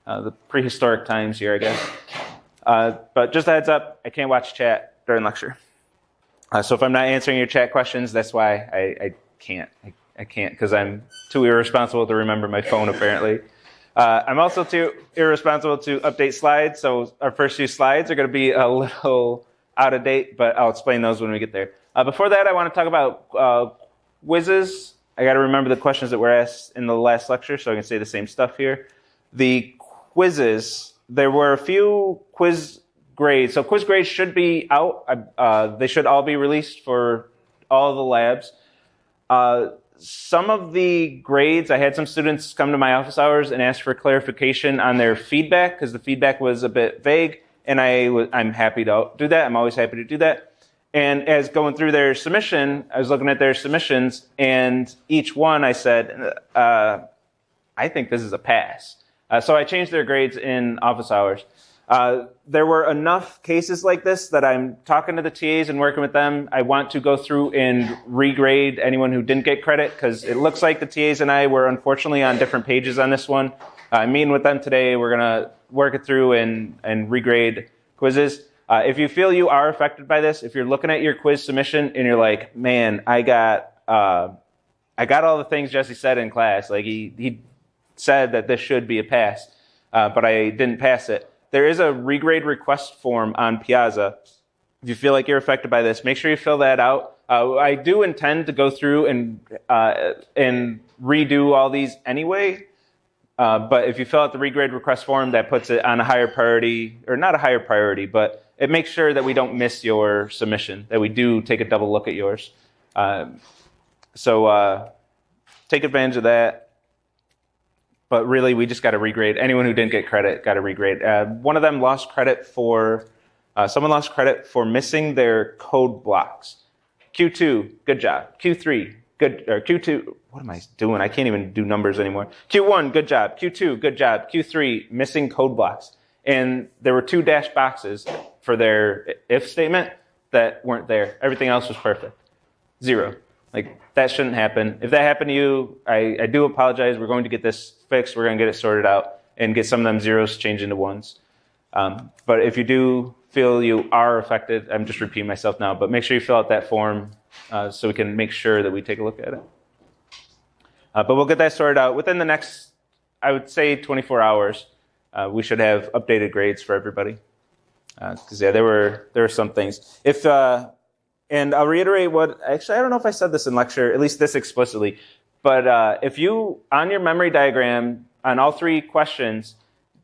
the prehistoric times here, I guess. But just a heads up, I can't watch chat during lecture. So if I'm not answering your chat questions, that's why I can't. I can't because I'm too irresponsible to remember my phone, apparently. I'm also too irresponsible to update slides, so our first few slides are going to be a little out of date, but I'll explain those when we get there. Before that, I want to talk about quizzes. I got to remember the questions that were asked in the last lecture, so I can say the same stuff here. The quizzes, there were a few quiz grades. So quiz grades should be out. They should all be released for all the labs. Some of the grades, I had some students come to my office hours and ask for clarification on their feedback because the feedback was a bit vague, and I'm happy to do that. I'm always happy to do that. And as going through their submission, I was looking at their submissions, and each one I said, I think this is a pass. So I changed their grades in office hours. There were enough cases like this that I'm talking to the TAs and working with them. I want to go through and regrade anyone who didn't get credit because it looks like the TAs and I were unfortunately on different pages on this one. I'm meeting with them today. We're going to work it through and regrade quizzes. If you feel you are affected by this, if you're looking at your quiz submission and you're like, man, I got all the things Jesse said in class. Like he said that this should be a pass, but I didn't pass it. There is a regrade request form on Piazza. If you feel like you're affected by this, make sure you fill that out. I do intend to go through and redo all these anyway. But if you fill out the regrade request form, that puts it on a higher priority, or not a higher priority, but it makes sure that we don't miss your submission, that we do take a double look at yours. So take advantage of that. But really, we just got to regrade. Anyone who didn't get credit got to regrade. One of them lost credit for, someone lost credit for missing their code blocks. Q2, good job. Q3, good, or Q2, what am I doing? I can't even do numbers anymore. Q1, good job. Q2, good job. Q3, missing code blocks. And there were 2 dash boxes for their if statement that weren't there. Everything else was perfect. 0. Like, that shouldn't happen. If that happened to you, I do apologize. We're going to get this fixed. We're going to get it sorted out and get some of them zeros changed into ones. But if you do feel you are affected, I'm just repeating myself now, but make sure you fill out that form so we can make sure that we take a look at it. But we'll get that sorted out. Within the next, I would say, 24 hours, we should have updated grades for everybody. Because, yeah, there were some things. And I'll reiterate actually, I don't know if I said this in lecture, at least this explicitly, but if you, on your memory diagram, on all 3 questions,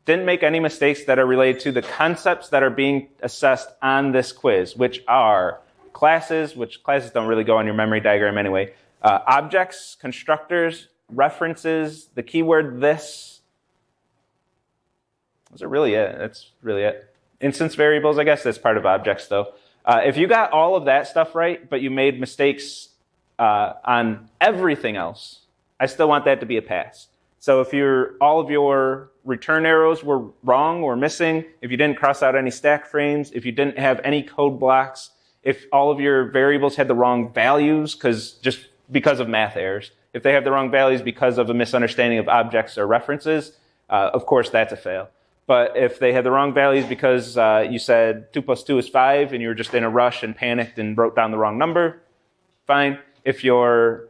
didn't make any mistakes that are related to the concepts that are being assessed on this quiz, which are classes, which classes don't really go on your memory diagram anyway, objects, constructors, references, the keyword this. Those are really it. That's really it. Instance variables, I guess, that's part of objects, though. If you got all of that stuff right, but you made mistakes on everything else, I still want that to be a pass. So if all of your return arrows were wrong or missing, if you didn't cross out any stack frames, if you didn't have any code blocks, if all of your variables had the wrong values just because of math errors, if they have the wrong values because of a misunderstanding of objects or references, of course that's a fail. But if they had the wrong values because you said 2 plus 2 is 5 and you were just in a rush and panicked and wrote down the wrong number, fine. If your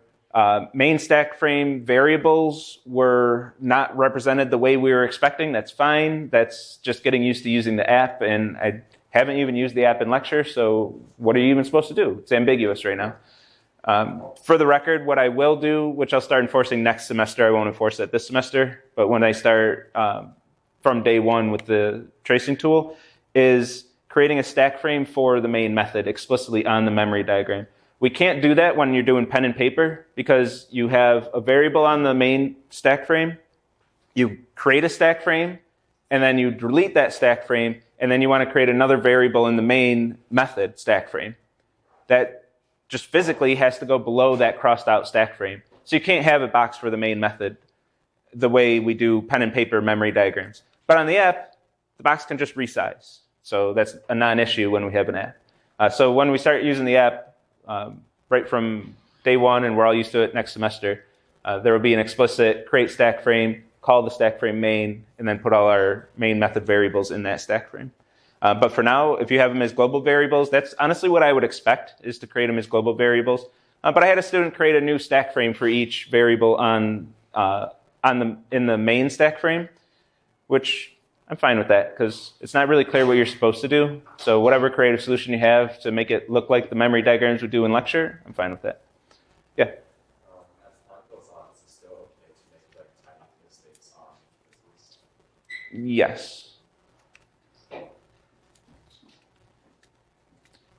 main stack frame variables were not represented the way we were expecting, that's fine. That's just getting used to using the app, and I haven't even used the app in lecture, so what are you even supposed to do? It's ambiguous right now. For the record, what I will do, which I'll start enforcing next semester, I won't enforce it this semester, but when I start from day 1 with the tracing tool, is creating a stack frame for the main method explicitly on the memory diagram. We can't do that when you're doing pen and paper because you have a variable on the main stack frame, you create a stack frame, and then you delete that stack frame, and then you want to create another variable in the main method stack frame. That just physically has to go below that crossed out stack frame. So you can't have a box for the main method the way we do pen and paper memory diagrams. But on the app, the box can just resize. So that's a non-issue when we have an app. So when we start using the app, right from day 1, and we're all used to it next semester, there will be an explicit create stack frame, call the stack frame main, and then put all our main method variables in that stack frame. But for now, if you have them as global variables, that's honestly what I would expect, is to create them as global variables. But I had a student create a new stack frame for each variable in the main stack frame, which I'm fine with that, because it's not really clear what you're supposed to do. So whatever creative solution you have to make it look like the memory diagrams we do in lecture, I'm fine with that. Yeah? As time goes on, is it still okay to make like tiny mistakes on this? Yes.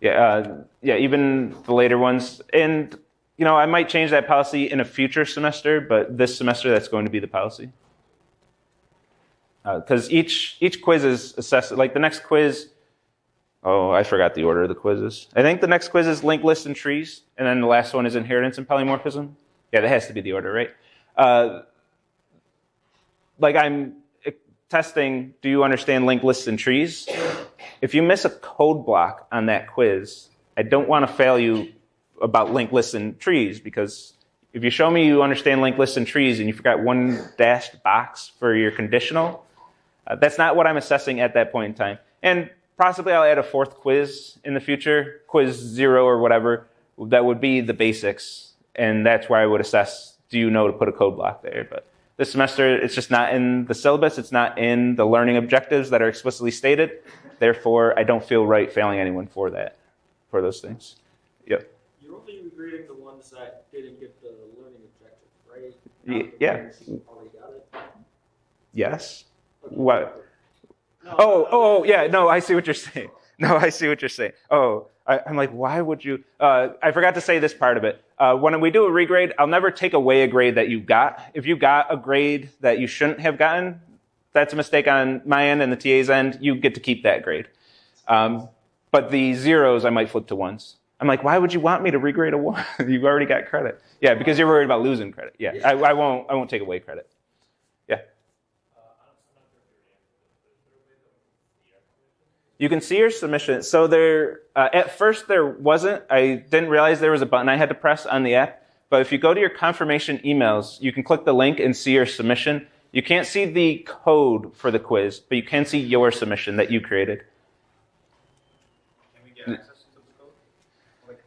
Yeah, even the later ones. And, I might change that policy in a future semester, but this semester, that's going to be the policy. Because each quiz is assessed, like the next quiz, I forgot the order of the quizzes. I think the next quiz is linked lists and trees, and then the last one is inheritance and polymorphism. Yeah, that has to be the order, right? Like I'm testing, do you understand linked lists and trees? If you miss a code block on that quiz, I don't want to fail you about linked lists and trees, because if you show me you understand linked lists and trees and you forgot one dashed box for your conditional, that's not what I'm assessing at that point in time. And possibly I'll add a fourth quiz in the future, quiz 0 or whatever, that would be the basics, and that's where I would assess, do you know to put a code block there? But this semester, it's just not in the syllabus, it's not in the learning objectives that are explicitly stated. Therefore, I don't feel right failing anyone for those things. Yep. You're only regrading the ones that didn't get the learning objective, right? Yeah. Already got it? Yes. Okay. What? No, Yeah, no, I see what you're saying. I'm like, why would you? I forgot to say this part of it. When we do a regrade, I'll never take away a grade that you got. If you got a grade that you shouldn't have gotten, that's a mistake on my end and the TA's end. You get to keep that grade. But the zeros, I might flip to ones. I'm like, why would you want me to regrade a 1? You've already got credit. Yeah, because you're worried about losing credit. Yeah, I won't take away credit. Yeah. You can see your submission. So there, at first there wasn't. I didn't realize there was a button I had to press on the app. But if you go to your confirmation emails, you can click the link and see your submission. You can't see the code for the quiz, but you can see your submission that you created. Can we get access to the code?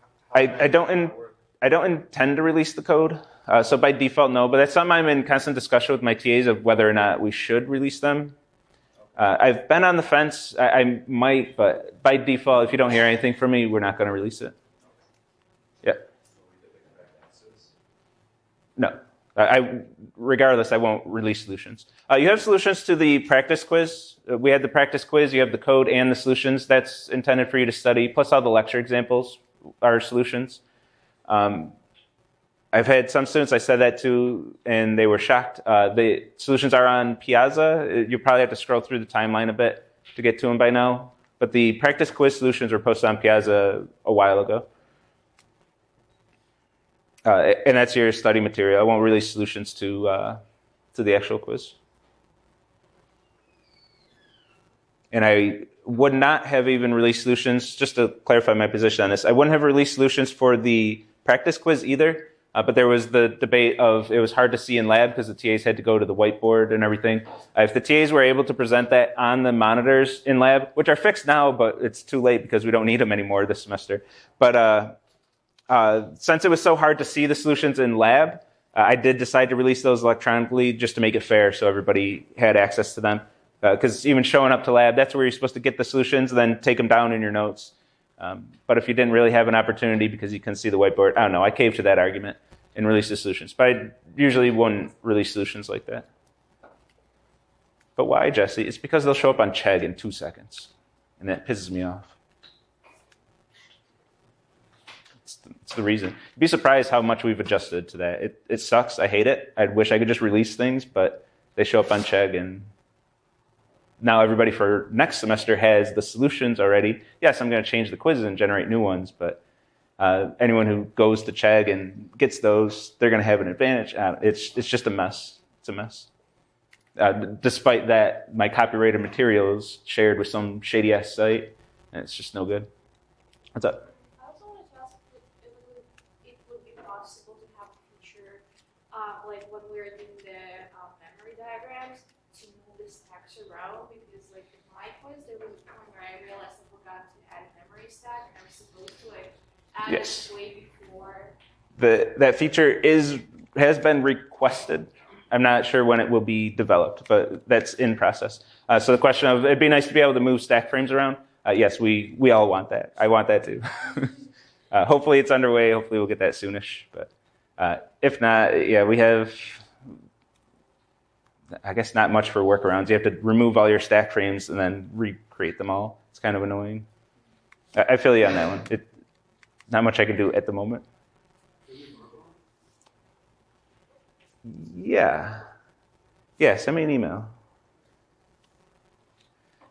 I don't intend to release the code. So by default, no. But that's something I'm in constant discussion with my TAs of whether or not we should release them. I've been on the fence. I might, but by default, if you don't hear anything from me, we're not going to release it. Yeah. No. Regardless, I won't release solutions. You have solutions to the practice quiz. We had the practice quiz. You have the code and the solutions. That's intended for you to study, plus all the lecture examples are solutions. I've had some students I said that to, and they were shocked. The solutions are on Piazza. You probably have to scroll through the timeline a bit to get to them by now. But the practice quiz solutions were posted on Piazza a while ago. And that's your study material. I won't release solutions to the actual quiz. And I would not have even released solutions, just to clarify my position on this, I wouldn't have released solutions for the practice quiz either. But there was the debate of it was hard to see in lab because the TAs had to go to the whiteboard and everything. If the TAs were able to present that on the monitors in lab, which are fixed now, but it's too late because we don't need them anymore this semester. But since it was so hard to see the solutions in lab, I did decide to release those electronically just to make it fair so everybody had access to them. Because even showing up to lab, that's where you're supposed to get the solutions and then take them down in your notes. But if you didn't really have an opportunity because you couldn't see the whiteboard, I don't know, I caved to that argument and released the solutions. But I usually wouldn't release solutions like that. But why, Jesse? It's because they'll show up on Chegg in 2 seconds. And that pisses me off. It's the reason. You'd be surprised how much we've adjusted to that. It sucks. I hate it. I wish I could just release things, but they show up on Chegg, and now everybody for next semester has the solutions already. Yes, I'm going to change the quizzes and generate new ones, but anyone who goes to Chegg and gets those, they're going to have an advantage. It's just a mess. It's a mess. Despite that, my copyrighted material is shared with some shady-ass site, and it's just no good. What's up? I also wanted to ask if it would be possible to have a feature, like when we're doing the memory diagram, row because like in my quiz there was a point where I realized I forgot to add a memory stack and I was supposed to like add Yes. it way before. That feature has been requested. I'm not sure when it will be developed, but that's in process. So the question of it'd be nice to be able to move stack frames around. Yes, we all want that. I want that too. Hopefully it's underway. Hopefully we'll get that soonish. But if not, yeah, we have, I guess, not much for workarounds. You have to remove all your stack frames and then recreate them all. It's kind of annoying. I feel you on that one. Not much I can do at the moment. Yeah. Send me an email.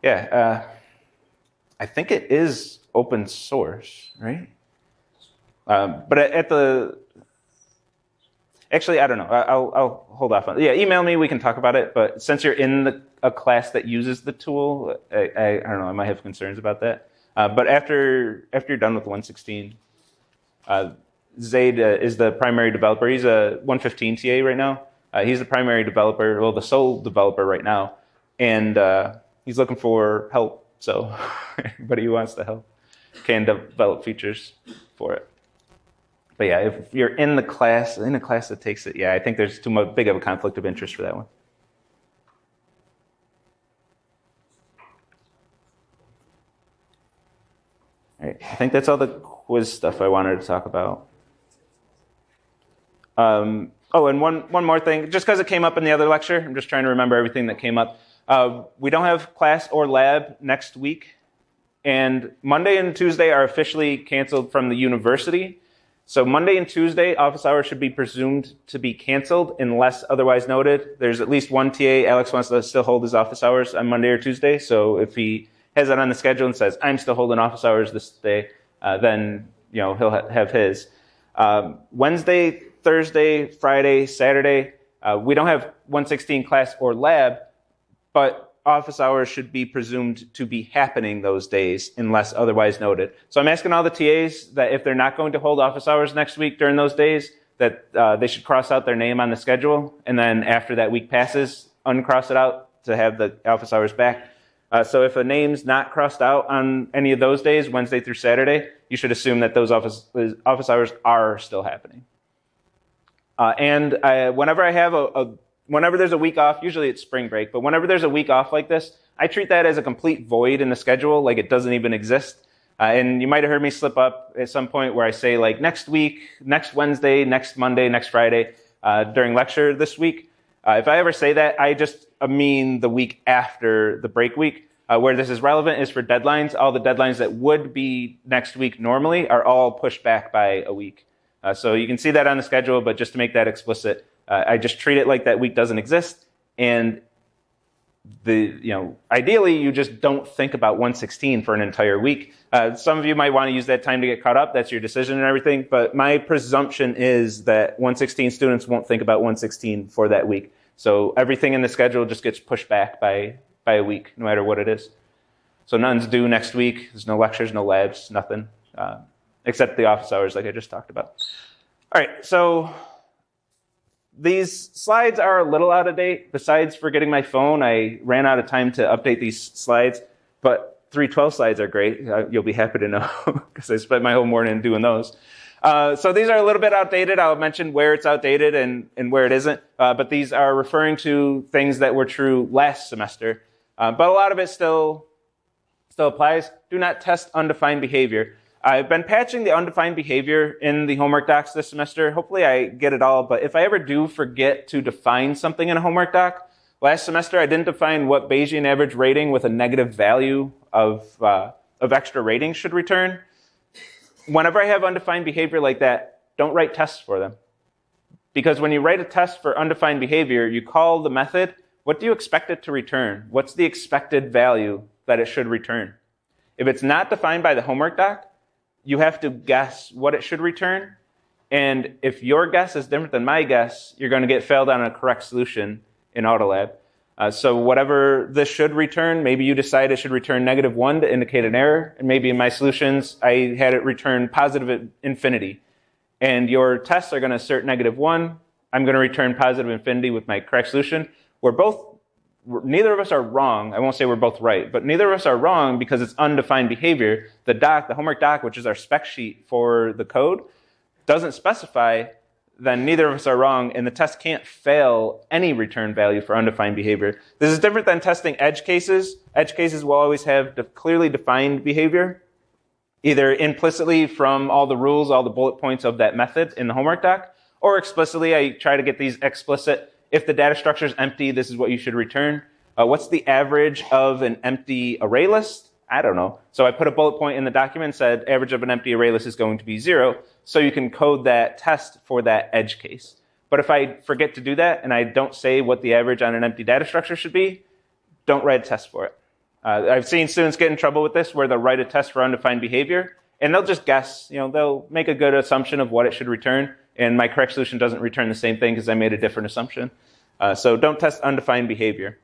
Yeah. I think it is open source, right? But actually, I don't know. I'll hold off on it. Yeah, email me. We can talk about it. But since you're in a class that uses the tool, I don't know. I might have concerns about that. But after you're done with 116, Zaid is the primary developer. He's a 115 TA right now. He's the primary developer, well, the sole developer right now. And he's looking for help. So anybody who wants to help can develop features for it. But yeah, if you're in a class that takes it, yeah, I think there's too big of a conflict of interest for that one. All right, I think that's all the quiz stuff I wanted to talk about. And one more thing, just because it came up in the other lecture, I'm just trying to remember everything that came up. We don't have class or lab next week, and Monday and Tuesday are officially canceled from the university. So Monday and Tuesday, office hours should be presumed to be canceled unless otherwise noted. There's at least one TA, Alex, wants to still hold his office hours on Monday or Tuesday. So if he has that on the schedule and says, I'm still holding office hours this day, then he'll have his. Wednesday, Thursday, Friday, Saturday, we don't have 116 class or lab, but office hours should be presumed to be happening those days unless otherwise noted. So I'm asking all the TAs that if they're not going to hold office hours next week during those days, that they should cross out their name on the schedule, and then after that week passes, uncross it out to have the office hours back. So if a name's not crossed out on any of those days, Wednesday through Saturday, you should assume that those office hours are still happening. Whenever I have whenever there's a week off, usually it's spring break, but whenever there's a week off like this, I treat that as a complete void in the schedule, like it doesn't even exist. And you might have heard me slip up at some point where I say like next week, next Wednesday, next Monday, next Friday during lecture this week. If I ever say that, I just mean the week after the break week. Where this is relevant is for deadlines. All the deadlines that would be next week normally are all pushed back by a week. So you can see that on the schedule, but just to make that explicit, I just treat it like that week doesn't exist. And ideally, you just don't think about 116 for an entire week. Some of you might want to use that time to get caught up. That's your decision and everything. But my presumption is that 116 students won't think about 116 for that week. So everything in the schedule just gets pushed back by a week, no matter what it is. So none's due next week. There's no lectures, no labs, nothing, except the office hours like I just talked about. All right, so these slides are a little out of date. Besides forgetting my phone, I ran out of time to update these slides, but 312 slides are great. You'll be happy to know because I spent my whole morning doing those. So these are a little bit outdated. I'll mention where it's outdated and where it isn't, but these are referring to things that were true last semester. But a lot of it still applies. Do not test undefined behavior. I've been patching the undefined behavior in the homework docs this semester. Hopefully I get it all, but if I ever do forget to define something in a homework doc, last semester I didn't define what Bayesian average rating with a negative value of extra rating should return. Whenever I have undefined behavior like that, don't write tests for them. Because when you write a test for undefined behavior, you call the method, what do you expect it to return? What's the expected value that it should return? If it's not defined by the homework doc, you have to guess what it should return. And if your guess is different than my guess, you're going to get failed on a correct solution in Autolab. So whatever this should return, maybe you decide it should return -1 to indicate an error. And maybe in my solutions, I had it return positive infinity. And your tests are going to assert -1. I'm going to return positive infinity with my correct solution. We're both neither of us are wrong. I won't say we're both right, but neither of us are wrong because it's undefined behavior. The homework doc, which is our spec sheet for the code, doesn't specify, then neither of us are wrong, and the test can't fail any return value for undefined behavior. This is different than testing edge cases. Edge cases will always have clearly defined behavior, either implicitly from all the rules, all the bullet points of that method in the homework doc, or explicitly. I try to get these explicit. If the data structure is empty, this is what you should return. What's the average of an empty array list? I don't know. So I put a bullet point in the document and said average of an empty array list is going to be 0. So you can code that test for that edge case. But if I forget to do that and I don't say what the average on an empty data structure should be, don't write a test for it. I've seen students get in trouble with this where they'll write a test for undefined behavior and they'll just guess. They'll make a good assumption of what it should return, and my correct solution doesn't return the same thing because I made a different assumption. So don't test undefined behavior.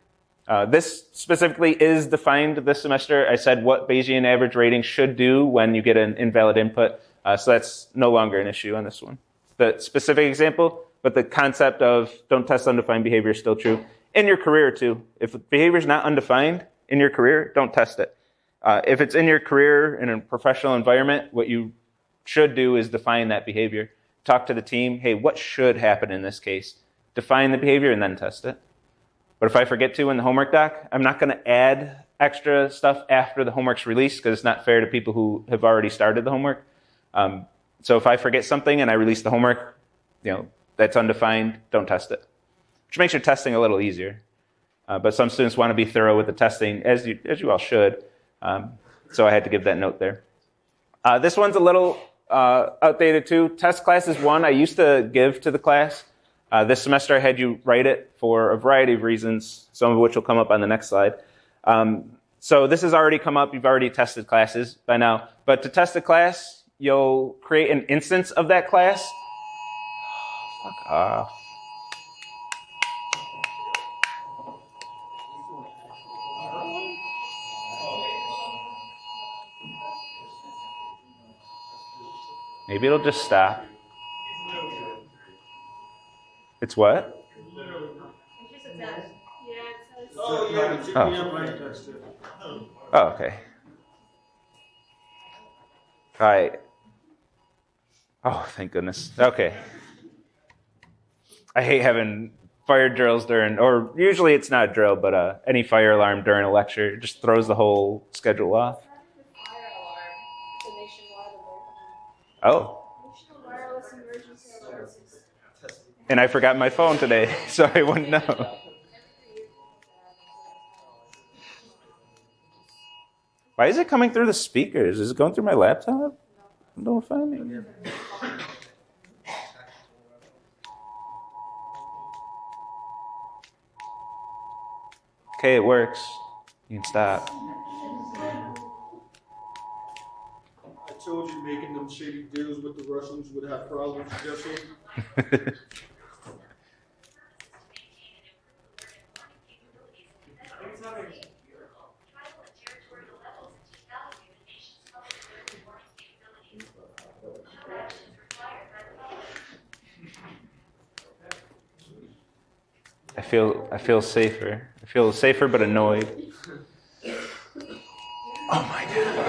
This specifically is defined this semester. I said what Bayesian average rating should do when you get an invalid input. So that's no longer an issue on this one. The specific example, but the concept of don't test undefined behavior is still true. In your career too. If behavior is not undefined in your career, don't test it. If it's in your career in a professional environment, what you should do is define that behavior. Talk to the team. Hey, what should happen in this case? Define the behavior and then test it. But if I forget to in the homework doc, I'm not going to add extra stuff after the homework's released because it's not fair to people who have already started the homework. So if I forget something and I release the homework, that's undefined, don't test it. Which makes your testing a little easier. But some students want to be thorough with the testing, as you all should. So I had to give that note there. This one's a little outdated too. Test class is one I used to give to the class. This semester I had you write it for a variety of reasons, some of which will come up on the next slide. So this has already come up. You've already tested classes by now. But to test a class, you'll create an instance of that class. Fuck off. Maybe it'll just stop. It's what? It's just a test. Yeah, it says. Oh, yeah, but you Oh. can write test too. Oh, okay. All right. Oh, thank goodness. Okay. I hate having fire drills or usually it's not a drill, but any fire alarm during a lecture. It just throws the whole schedule off. Fire alarm. It's a nationwide alert. Oh. National wireless emergency alert system. And I forgot my phone today, so I wouldn't know. Why is it coming through the speakers? Is it going through my laptop? Don't find me. Okay, it works. You can stop. I told you making them shady deals with the Russians would have problems, Jesse. I feel safer. I feel safer but annoyed. Oh my God.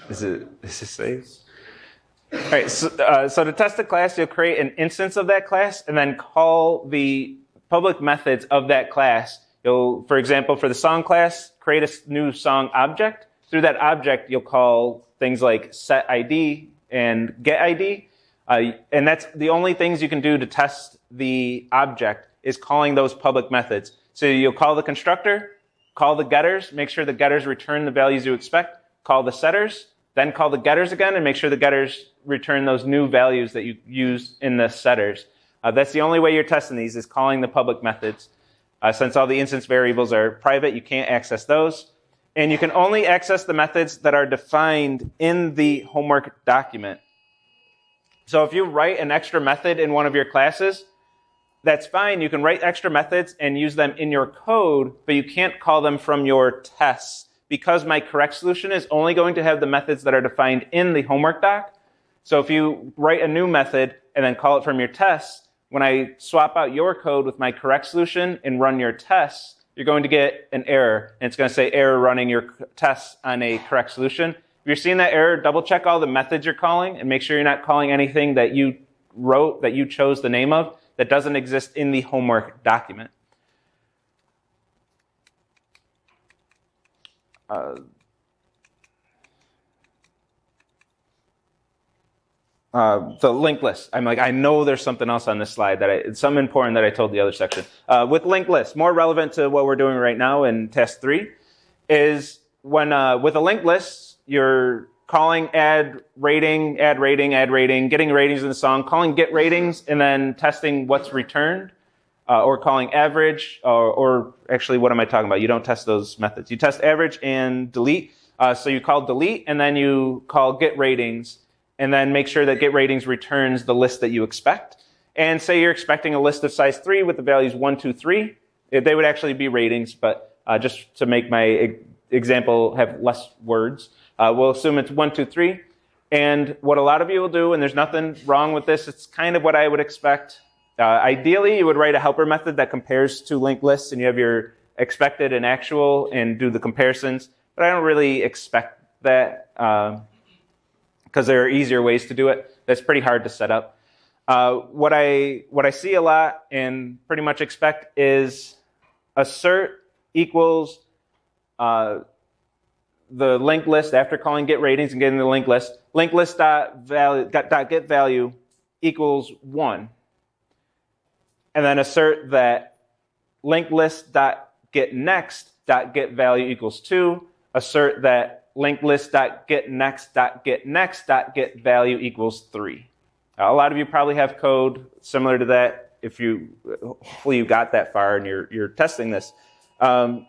Is this safe? All right, so to test the class, you'll create an instance of that class and then call the public methods of that class. You'll, for example, for the song class, create a new song object. Through that object, you'll call things like set ID and get ID. And that's the only things you can do to test the object is calling those public methods. So you'll call the constructor, call the getters, make sure the getters return the values you expect, call the setters, then call the getters again and make sure the getters return those new values that you use in the setters. That's the only way you're testing these is calling the public methods. Since all the instance variables are private, you can't access those. And you can only access the methods that are defined in the homework document. So if you write an extra method in one of your classes, that's fine. You can write extra methods and use them in your code, but you can't call them from your tests because my correct solution is only going to have the methods that are defined in the homework doc. So if you write a new method and then call it from your tests, when I swap out your code with my correct solution and run your tests, you're going to get an error. And it's going to say error running your tests on a correct solution. If you're seeing that error, double check all the methods you're calling and make sure you're not calling anything that you wrote, that you chose the name of, that doesn't exist in the homework document. The linked list. I'm like, I know there's something else on this slide it's something important that I told the other section. With linked lists, more relevant to what we're doing right now in test 3, is when with a linked list, you're calling add rating, getting ratings in the song, calling get ratings, and then testing what's returned, or calling average, or actually, what am I talking about? You don't test those methods. You test average and delete. So you call delete, and then you call get ratings, and then make sure that get ratings returns the list that you expect. And say you're expecting a list of size 3 with the values 1, 2, 3. They would actually be ratings, but just to make my example have less words, we'll assume it's 1, 2, 3. And what a lot of you will do, and there's nothing wrong with this, it's kind of what I would expect. Ideally, you would write a helper method that compares to linked lists, and you have your expected and actual and do the comparisons. But I don't really expect that, because there are easier ways to do it. That's pretty hard to set up. What I see a lot and pretty much expect is assert equals the linked list after calling get ratings and getting the linked list. Linked list dot get value equals 1, and then assert that linked list dot get next dot get value equals 2. Assert that linked list dot get next dot get value equals 3. A lot of you probably have code similar to that. Hopefully you got that far and you're testing this. But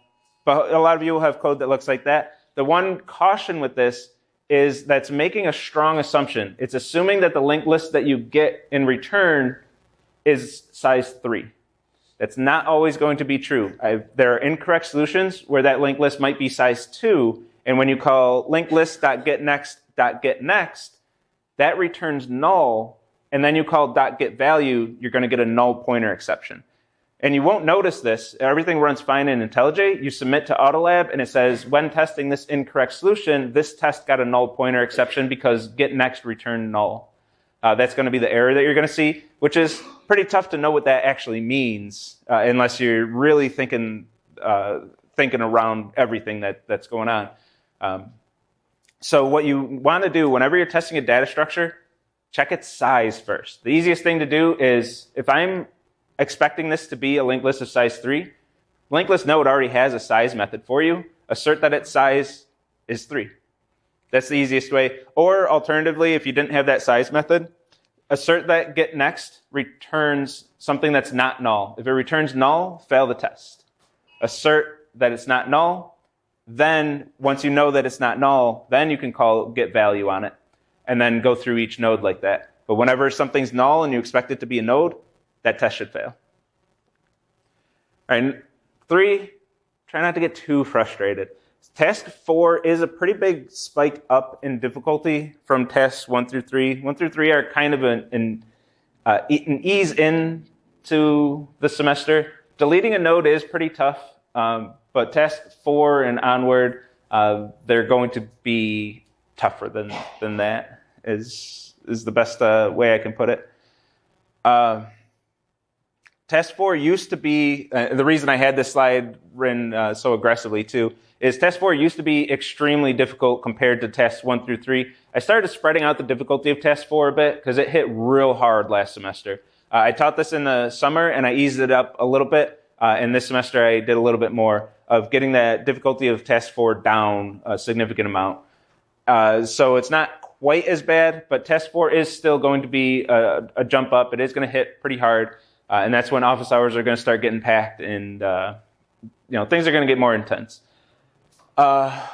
a lot of you will have code that looks like that. The one caution with this is that's making a strong assumption. It's assuming that the linked list that you get in return is size 3. That's not always going to be true. There are incorrect solutions where that linked list might be size 2, and when you call linked list.getNext, that returns null, and then you call .getValue, you're going to get a null pointer exception. And you won't notice this. Everything runs fine in IntelliJ. You submit to Autolab, and it says, when testing this incorrect solution, this test got a null pointer exception because getNext returned null. That's going to be the error that you're going to see, which is pretty tough to know what that actually means unless you're really thinking around everything that's going on. So what you want to do whenever you're testing a data structure, check its size first. The easiest thing to do is, if I'm expecting this to be a linked list of size 3, linked list node already has a size method for you. Assert that its size is 3. That's the easiest way. Or alternatively, if you didn't have that size method, assert that getNext returns something that's not null. If it returns null, fail the test. Assert that it's not null. Then, once you know that it's not null, then you can call getValue on it, and then go through each node like that. But whenever something's null and you expect it to be a node, that test should fail. All right, 3, try not to get too frustrated. Task 4 is a pretty big spike up in difficulty from tasks 1 through 3. 1 through 3 are kind of an ease into the semester. Deleting a node is pretty tough. But task 4 and onward, they're going to be tougher than that, is the best way I can put it. Task 4 used to be, the reason I had this slide written so aggressively too, is task 4 used to be extremely difficult compared to tasks 1 through 3. I started spreading out the difficulty of task 4 a bit because it hit real hard last semester. I taught this in the summer and I eased it up a little bit. And this semester I did a little bit more of getting that difficulty of task 4 down a significant amount. So it's not quite as bad, but task 4 is still going to be a jump up. It is going to hit pretty hard. And that's when office hours are going to start getting packed and things are going to get more intense. That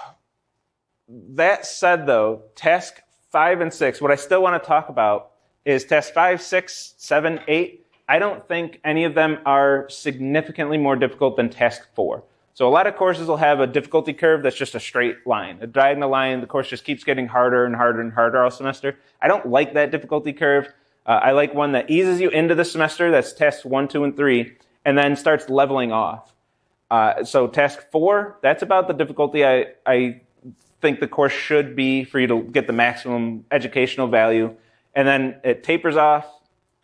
said, though, task 5 and 6, what I still want to talk about is task 5, 6, 7, 8. I don't think any of them are significantly more difficult than task 4. So a lot of courses will have a difficulty curve that's just a straight line, a diagonal line. The course just keeps getting harder and harder and harder all semester. I don't like that difficulty curve. I like one that eases you into the semester, that's tasks 1, 2, and 3, and then starts leveling off. So task 4, that's about the difficulty I think the course should be for you to get the maximum educational value. And then it tapers off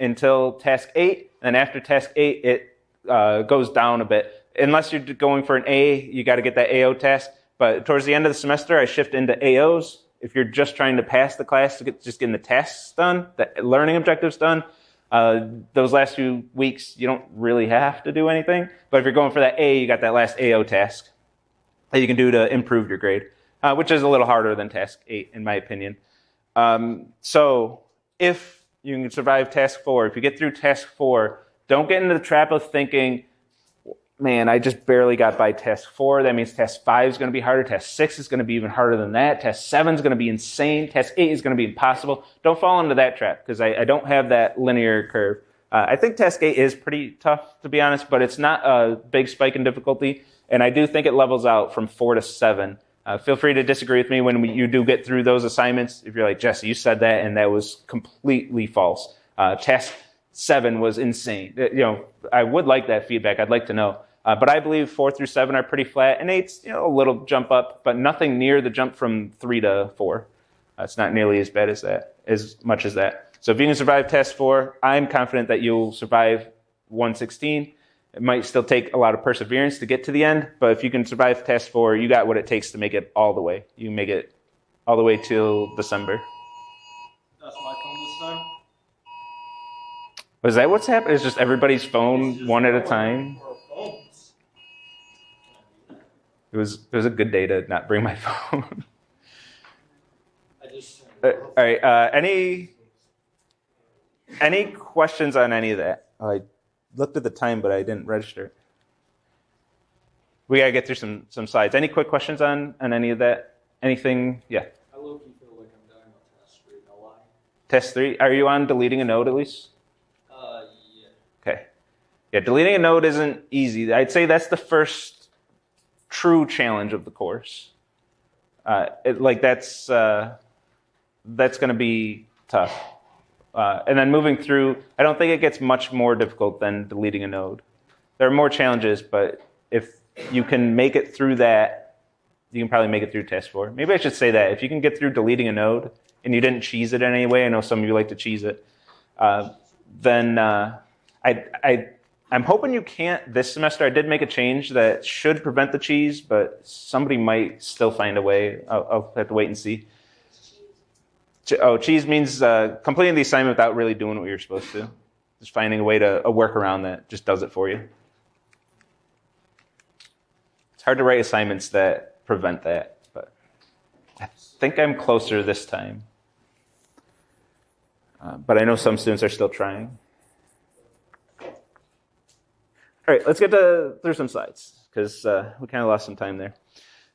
until task 8, and after task 8, it goes down a bit. Unless you're going for an A, you got to get that AO task. But towards the end of the semester, I shift into AOs. If you're just trying to pass the class, just getting the tasks done, the learning objectives done, those last few weeks, you don't really have to do anything. But if you're going for that A, you got that last AO task that you can do to improve your grade, which is a little harder than task 8, in my opinion. So if you can survive task 4, if you get through task 4, don't get into the trap of thinking, man, I just barely got by task 4. That means task 5 is going to be harder. Task 6 is going to be even harder than that. Task 7 is going to be insane. Task 8 is going to be impossible. Don't fall into that trap, because I don't have that linear curve. I think task 8 is pretty tough, to be honest, but it's not a big spike in difficulty, and I do think it levels out from 4 to 7. Feel free to disagree with me when you do get through those assignments. If you're like, Jesse, you said that, and that was completely false. Task 7 was insane. I would like that feedback. I'd like to know. But I believe 4 through 7 are pretty flat, and 8's a little jump up, but nothing near the jump from 3 to 4. It's not nearly as bad as that, as much as that. So if you can survive task 4, I'm confident that you'll survive 116. It might still take a lot of perseverance to get to the end, but if you can survive task 4, you got what it takes to make it all the way. You make it all the way till December. That's my phone this time. Was that what's happening? It's just everybody's phone one at a time? Our phones. It was a good day to not bring my phone. I just. All right. Any questions on any of that? I looked at the time, but I didn't register. We gotta get through some slides. Any quick questions on any of that? Anything? Yeah. I low-key feel like I'm dying on task 3, no lie. Test 3. Are you on deleting a node at least? Yeah. Okay. Yeah, deleting a node isn't easy. I'd say that's the first true challenge of the course. That's going to be tough. And then moving through, I don't think it gets much more difficult than deleting a node. There are more challenges, but if you can make it through that, you can probably make it through task 4. Maybe I should say that. If you can get through deleting a node and you didn't cheese it in any way, I know some of you like to cheese it, then I'm hoping you can't this semester. I did make a change that should prevent the cheese, but somebody might still find a way. I'll have to wait and see. Cheese means completing the assignment without really doing what you're supposed to. Just finding a way a workaround that just does it for you. It's hard to write assignments that prevent that, but I think I'm closer this time. But I know some students are still trying. All right, let's get through some slides, because we kind of lost some time there.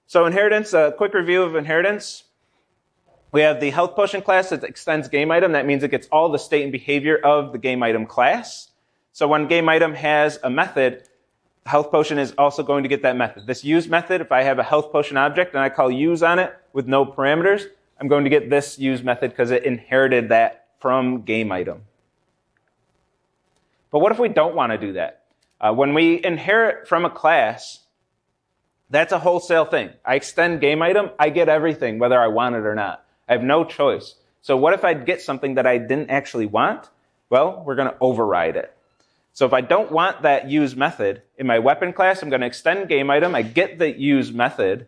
So inheritance, a quick review of inheritance. We have the health potion class that extends game item. That means it gets all the state and behavior of the game item class. So when game item has a method, health potion is also going to get that method. This use method, if I have a health potion object and I call use on it with no parameters, I'm going to get this use method because it inherited that from game item. But what if we don't want to do that? When we inherit from a class, that's a wholesale thing. I extend game item, I get everything, whether I want it or not. I have no choice. So what if I get something that I didn't actually want? Well, we're going to override it. So if I don't want that use method in my weapon class, I'm going to extend game item. I get the use method,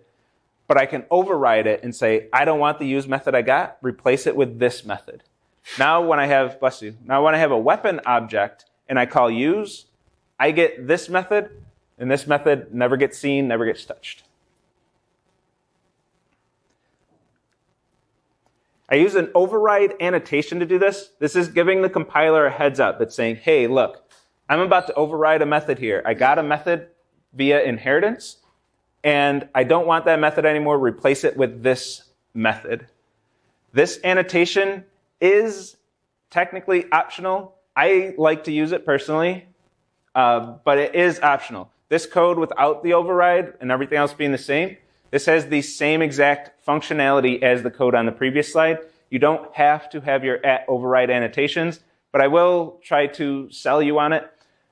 but I can override it and say, I don't want the use method I got. Replace it with this method. Now when I have, bless you, now when I have a weapon object and I call use, I get this method, and this method never gets seen, never gets touched. I use an override annotation to do this. This is giving the compiler a heads up. It's saying, hey, look, I'm about to override a method here. I got a method via inheritance, and I don't want that method anymore. Replace it with this method. This annotation is technically optional. I like to use it personally, but it is optional. This code without the override and everything else being the same, this has the same exact functionality as the code on the previous slide. You don't have to have your override annotations, but I will try to sell you on it.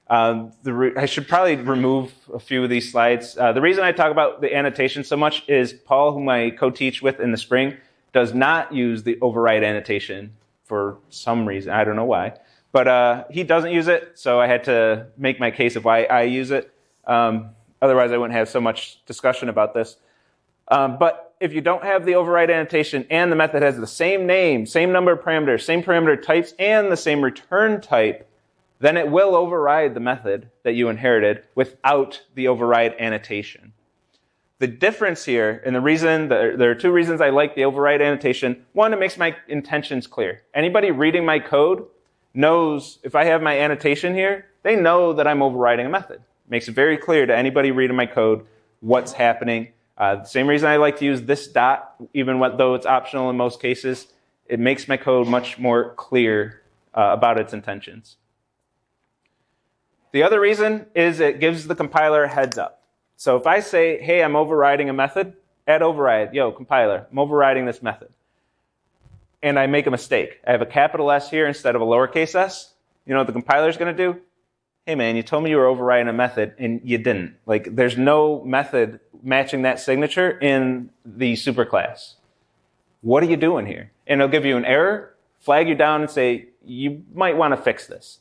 I should probably remove a few of these slides. The reason I talk about the annotation so much is Paul, whom I co-teach with in the spring, does not use the override annotation for some reason. I don't know why. But he doesn't use it, so I had to make my case of why I use it. Otherwise, I wouldn't have so much discussion about this. But if you don't have the override annotation and the method has the same name, same number of parameters, same parameter types, and the same return type, then it will override the method that you inherited without the override annotation. The difference here, and the reason, there are two reasons I like the override annotation. One, it makes my intentions clear. Anybody reading my code knows, if I have my annotation here, they know that I'm overriding a method. It makes it very clear to anybody reading my code what's happening. The same reason I like to use this dot, even though it's optional in most cases, it makes my code much more clear about its intentions. The other reason is it gives the compiler a heads up. So if I say, hey, I'm overriding a method, add override, yo, compiler, I'm overriding this method. And I make a mistake. I have a capital S here instead of a lowercase s. You know what the compiler's going to do? Hey, man, you told me you were overriding a method, and you didn't. Like, there's no method matching that signature in the superclass. What are you doing here? And it'll give you an error, flag you down, and say, you might want to fix this.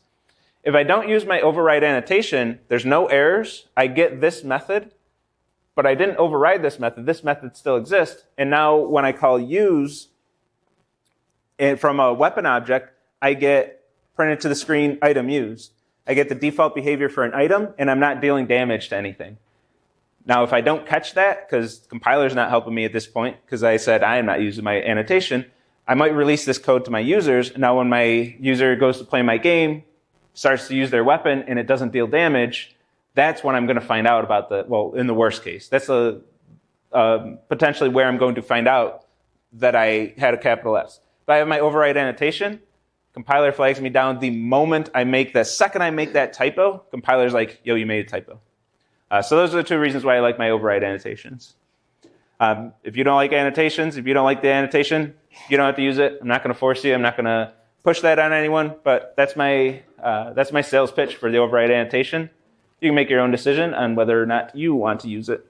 If I don't use my override annotation, there's no errors. I get this method, but I didn't override this method. This method still exists. And now when I call use from a weapon object, I get printed to the screen item used. I get the default behavior for an item, and I'm not dealing damage to anything. Now, if I don't catch that, because the compiler's not helping me at this point, because I said I am not using my annotation, I might release this code to my users. Now, when my user goes to play my game, starts to use their weapon, and it doesn't deal damage, that's when I'm going to find out about in the worst case. That's potentially where I'm going to find out that I had a capital S. If I have my override annotation, compiler flags me down the second I make that typo, compiler's like, yo, you made a typo. So those are the two reasons why I like my override annotations. If you don't like annotations, if you don't like the annotation, you don't have to use it. I'm not going to force you. I'm not going to push that on anyone, but that's my sales pitch for the override annotation. You can make your own decision on whether or not you want to use it.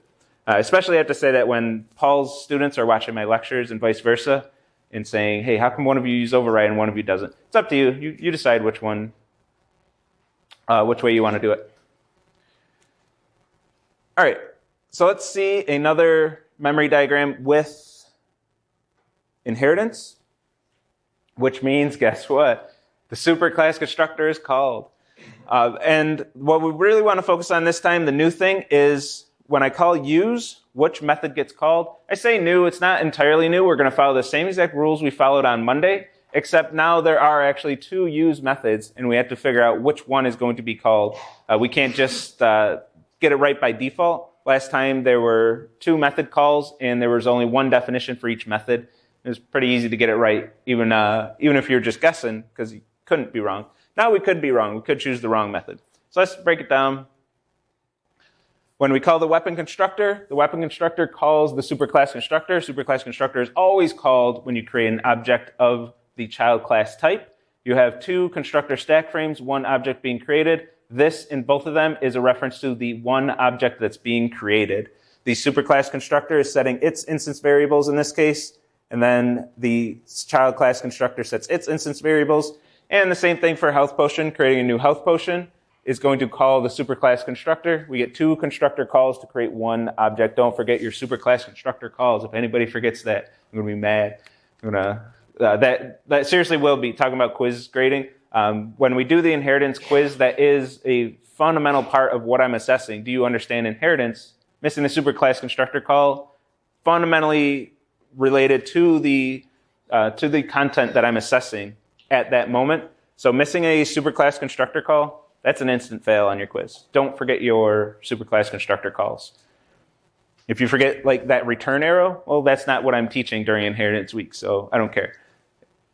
Especially I have to say that when Paul's students are watching my lectures and vice versa, and saying, hey, how come one of you use override and one of you doesn't? It's up to you. You decide which way you want to do it. All right, so let's see another memory diagram with inheritance, which means, guess what? The superclass constructor is called. And what we really want to focus on this time, the new thing, is when I call use, which method gets called. I say new, it's not entirely new. We're going to follow the same exact rules we followed on Monday, except now there are actually two use methods, and we have to figure out which one is going to be called. We can't just get it right by default. Last time there were two method calls, and there was only one definition for each method. It was pretty easy to get it right, even if you're just guessing, because you couldn't be wrong. Now we could be wrong. We could choose the wrong method. So let's break it down. When we call the weapon constructor calls the superclass constructor. Superclass constructor is always called when you create an object of the child class type. You have two constructor stack frames, one object being created. This, in both of them, is a reference to the one object that's being created. The superclass constructor is setting its instance variables in this case, and then the child class constructor sets its instance variables. And the same thing for health potion, creating a new health potion is going to call the superclass constructor. We get two constructor calls to create one object. Don't forget your superclass constructor calls. If anybody forgets that, I'm going to be mad. That seriously will be talking about quiz grading. When we do the inheritance quiz, that is a fundamental part of what I'm assessing. Do you understand inheritance? Missing the superclass constructor call, fundamentally related to the content that I'm assessing at that moment. So missing a superclass constructor call, that's an instant fail on your quiz. Don't forget your superclass constructor calls. If you forget like that return arrow, well, that's not what I'm teaching during inheritance week, so I don't care.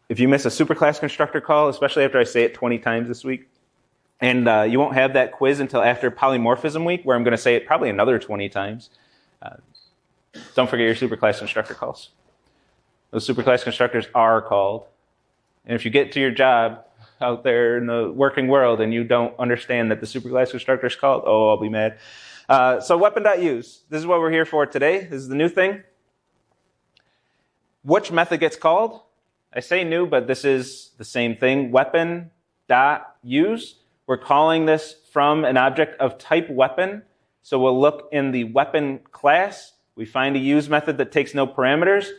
if you miss a superclass constructor call, especially after I say it 20 times this week, and you won't have that quiz until after polymorphism week, where I'm going to say it probably another 20 times. Don't forget your superclass constructor calls. Those superclass constructors are called. And if you get to your job out there in the working world and you don't understand that the superclass constructor is called, oh, I'll be mad. So weapon.use. This is what we're here for today. This is the new thing. Which method gets called? I say new, but this is the same thing. Weapon.use. We're calling this from an object of type weapon. So we'll look in the weapon class. We find a use method that takes no parameters,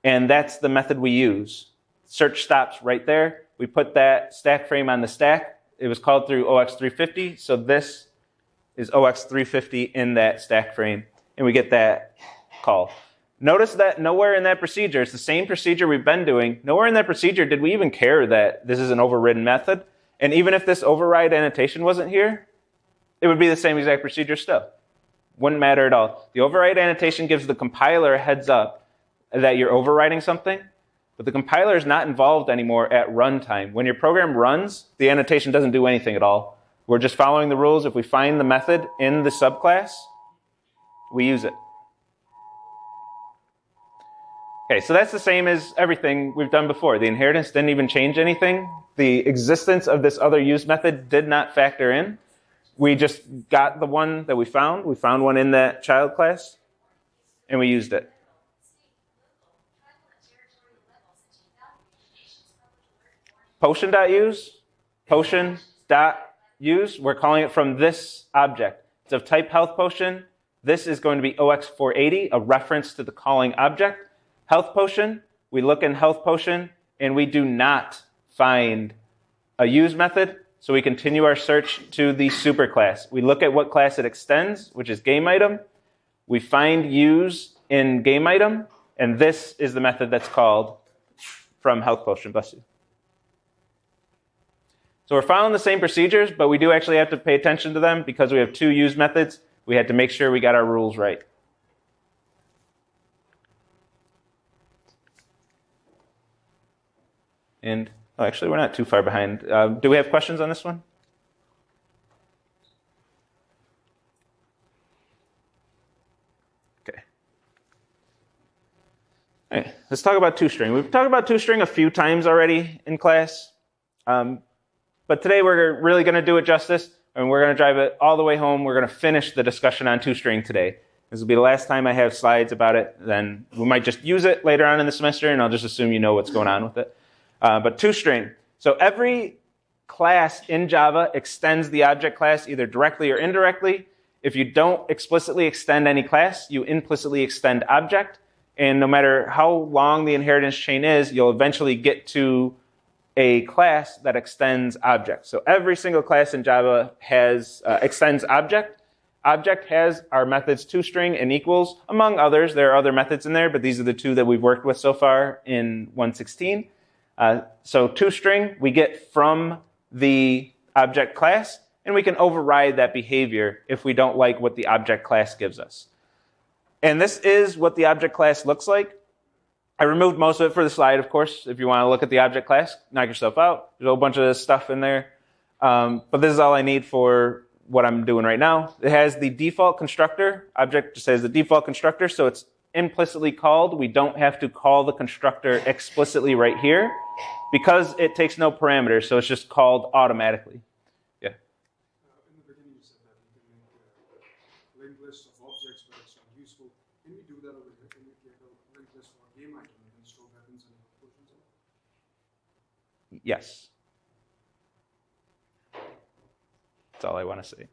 and that's the method we use. Search stops right there. We put that stack frame on the stack. It was called through OX350, so this is OX350 in that stack frame, and we get that call. Notice that nowhere in that procedure, it's the same procedure we've been doing, nowhere in that procedure did we even care that this is an overridden method. And even if this override annotation wasn't here, it would be the same exact procedure still. Wouldn't matter at all. The override annotation gives the compiler a heads up that you're overriding something, but the compiler is not involved anymore at runtime. When your program runs, the annotation doesn't do anything at all. We're just following the rules. If we find the method in the subclass, we use it. Okay, so that's the same as everything we've done before. The inheritance didn't even change anything. The existence of this other use method did not factor in. We just got the one that we found. We found one in that child class, and we used it. Potion.use, potion.use, we're calling it from this object. It's of type health potion. This is going to be OX480, a reference to the calling object. Health potion, we look in health potion, and we do not find a use method, so we continue our search to the superclass. We look at what class it extends, which is game item. We find use in game item, and this is the method that's called from health potion. Bless you. So we're following the same procedures, but we do actually have to pay attention to them because we have two use methods. We had to make sure we got our rules right. And actually, we're not too far behind. Do we have questions on this one? Okay. All right, let's talk about toString. We've talked about toString a few times already in class. But today we're really going to do it justice, and we're going to drive it all the way home. We're going to finish the discussion on toString today. This will be the last time I have slides about it. Then we might just use it later on in the semester, and I'll just assume you know what's going on with it. But toString. So every class in Java extends the object class either directly or indirectly. If you don't explicitly extend any class, you implicitly extend object. And no matter how long the inheritance chain is, you'll eventually get to a class that extends object. So every single class in Java has extends object. Object has our methods toString and equals, among others. There are other methods in there, but these are the two that we've worked with so far in 116. So toString we get from the object class, and we can override that behavior if we don't like what the object class gives us. And this is what the object class looks like. I removed most of it for the slide, of course. If you want to look at the object class, knock yourself out. There's a whole bunch of stuff in there. But this is all I need for what I'm doing right now. It has the default constructor. Object just has the default constructor, so it's implicitly called. We don't have to call the constructor explicitly right here because it takes no parameters, so it's just called automatically. Yeah. In the beginning, you said that you can make linked lists of objects, but it's not useful. Can we do that over here? Can we create a linked list for a game item and then store weapons and potions in it? Yes. That's all I want to say.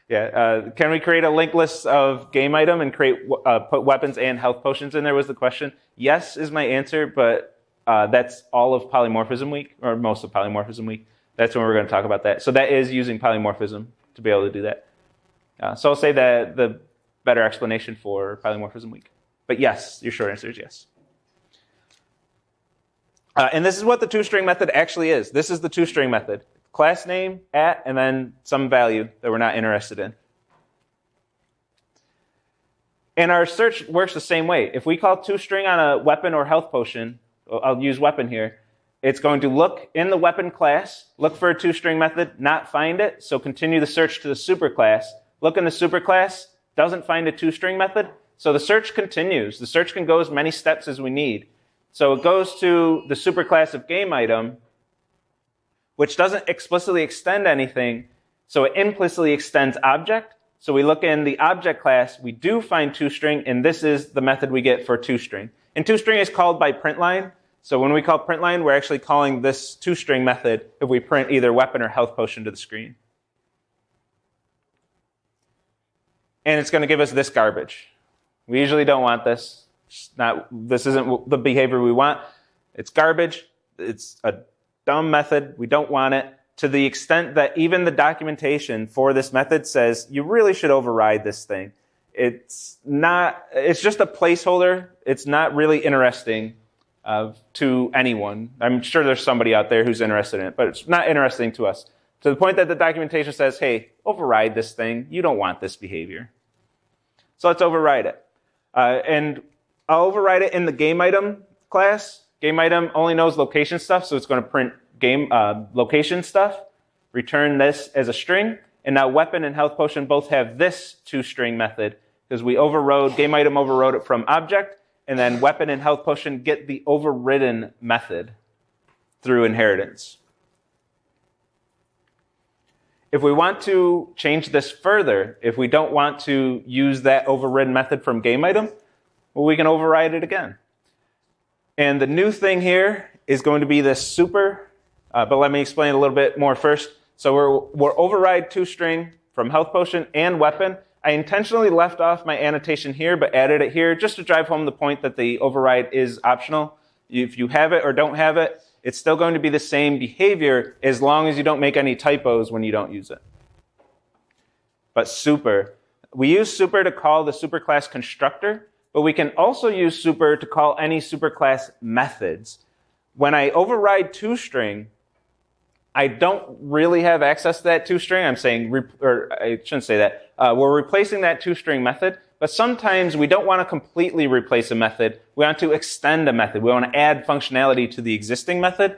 Yeah. Can we create a linked list of game item and put weapons and health potions in there was the question. Yes is my answer, but that's all of polymorphism week, or most of polymorphism week. That's when we're going to talk about that. So that is using polymorphism to be able to do that. So I'll say that the better explanation for polymorphism week. But yes, your short answer is yes. And this is what the toString method actually is. This is the toString method. Class name, @ and then some value that we're not interested in. And our search works the same way. If we call toString on a weapon or health potion, I'll use weapon here. It's going to look in the weapon class, look for a toString method, not find it, so continue the search to the superclass. Look in the superclass, doesn't find a toString method, so the search continues. The search can go as many steps as we need. So it goes to the superclass of GameItem, which doesn't explicitly extend anything, so it implicitly extends object. So we look in the object class, we do find toString, and this is the method we get for toString. And toString is called by printline. So when we call printline, we're actually calling this toString method if we print either weapon or health potion to the screen. And it's going to give us this garbage. We usually don't want this. This isn't the behavior we want. It's garbage. It's a dumb method. We don't want it, to the extent that even the documentation for this method says you really should override this thing. It's just a placeholder. It's not really interesting to anyone. I'm sure there's somebody out there who's interested in it, but it's not interesting to us. To the point that the documentation says, hey, override this thing. You don't want this behavior. So let's override it. And I'll override it in the GameItem class. GameItem only knows location stuff, so it's going to print location stuff, return this as a string, and now weapon and health potion both have this toString method, because GameItem overrode it from object, and then weapon and health potion get the overridden method through inheritance. If we want to change this further, if we don't want to use that overridden method from GameItem, well, we can override it again. And the new thing here is going to be this super, but let me explain a little bit more first. So we're override toString from health potion and weapon. I intentionally left off my annotation here, but added it here just to drive home the point that the override is optional. If you have it or don't have it, it's still going to be the same behavior as long as you don't make any typos when you don't use it. But super. We use super to call the superclass constructor, but we can also use super to call any superclass methods. When I override toString, I don't really have access to that toString. I'm saying, or I shouldn't say that. We're replacing that toString method, but sometimes we don't want to completely replace a method. We want to extend a method. We want to add functionality to the existing method,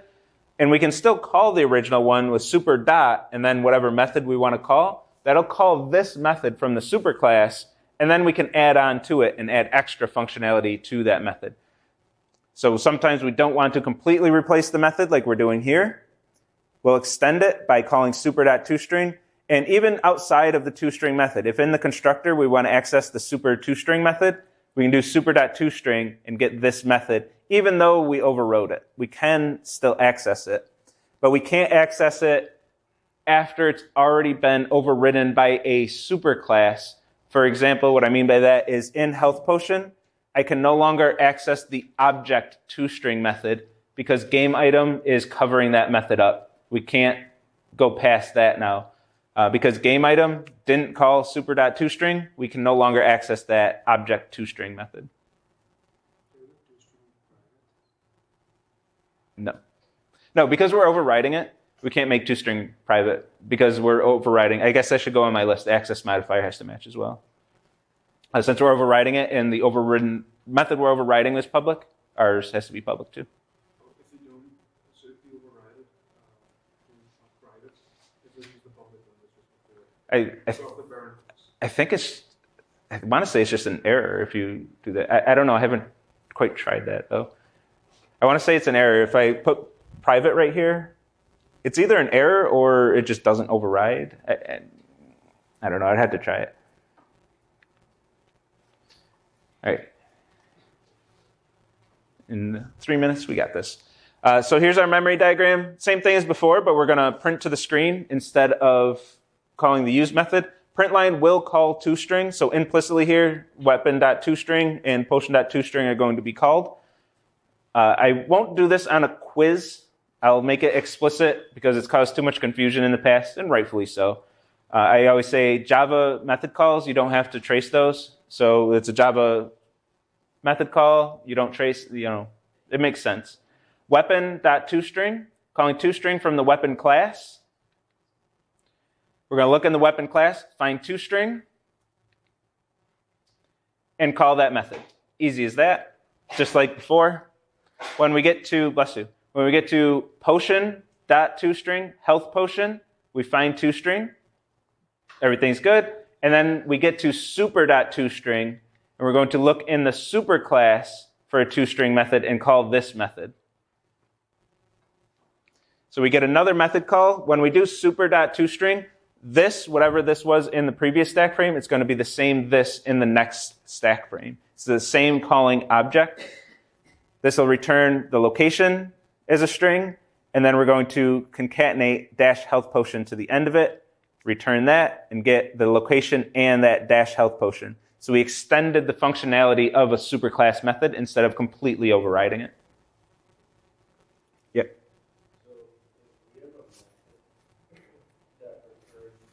and we can still call the original one with super dot, and then whatever method we want to call, that'll call this method from the superclass, and then we can add on to it and add extra functionality to that method. So sometimes we don't want to completely replace the method like we're doing here. We'll extend it by calling super.toString, and even outside of the toString method, if in the constructor we want to access the super toString method, we can do super.toString and get this method, even though we overrode it. We can still access it, but we can't access it after it's already been overridden by a superclass. For example, what I mean by that is in health potion, I can no longer access the object toString method because GameItem is covering that method up. We can't go past that now. Because GameItem didn't call super.toString, we can no longer access that object toString method. No, because we're overriding it, we can't make toString private because we're overriding. I guess that should go on my list. The access modifier has to match as well. Since we're overriding it and the overridden method we're overriding is public, ours has to be public too. If you don't, so if you override it to private, if we use the public one, I think I want to say it's just an error if you do that. I don't know. I haven't quite tried that though. I want to say it's an error. If I put private right here, it's either an error or it just doesn't override. I don't know. I'd have to try it. All right. In 3 minutes, we got this. So here's our memory diagram. Same thing as before, but we're going to print to the screen instead of calling the use method. Printline will call toString. So implicitly here, weapon.toString and potion.toString are going to be called. I won't do this on a quiz. I'll make it explicit because it's caused too much confusion in the past, and rightfully so. I always say Java method calls, you don't have to trace those. So it's a Java method call, you don't trace, it makes sense. Weapon.toString, calling toString from the weapon class. We're going to look in the weapon class, find toString, and call that method. Easy as that, just like before. when we get to, bless you, when we get to potion.toString, health potion, we find toString. Everything's good. And then we get to super.toString, and we're going to look in the super class for a toString method and call this method. So we get another method call. When we do super.toString, this, whatever this was in the previous stack frame, it's going to be the same this in the next stack frame. It's the same calling object. This will return the location as a string, and then we're going to concatenate dash health potion to the end of it, return that, and get the location and that dash health potion. So we extended the functionality of a superclass method instead of completely overriding it. Yep. So if we have a method that returns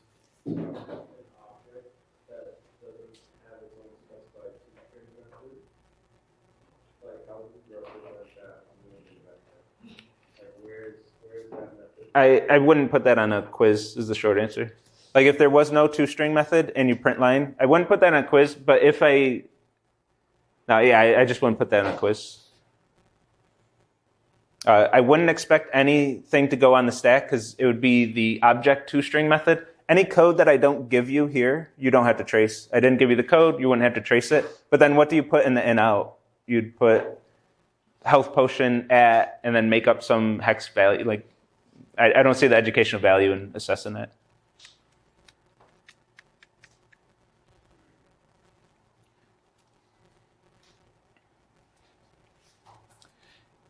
an object that doesn't have its own specified toString method, like how would you represent that on the end method? Like where's that method? I wouldn't put that on a quiz, is the short answer. Like if there was no toString method and you print line, I wouldn't put that on a quiz, but if I just wouldn't put that on a quiz. I wouldn't expect anything to go on the stack because it would be the object toString method. Any code that I don't give you here, you don't have to trace. I didn't give you the code, you wouldn't have to trace it. But then what do you put in the in out? You'd put health potion at, and then make up some hex value. Like I don't see the educational value in assessing that.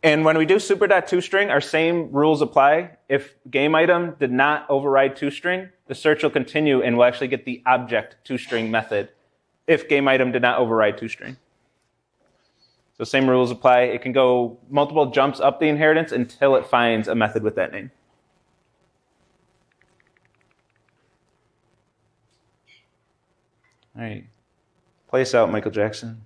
And when we do super.toString, our same rules apply. If game item did not override toString, the search will continue and we'll actually get the object toString method if game item did not override toString. So same rules apply. It can go multiple jumps up the inheritance until it finds a method with that name. All right. Play us out, Michael Jackson.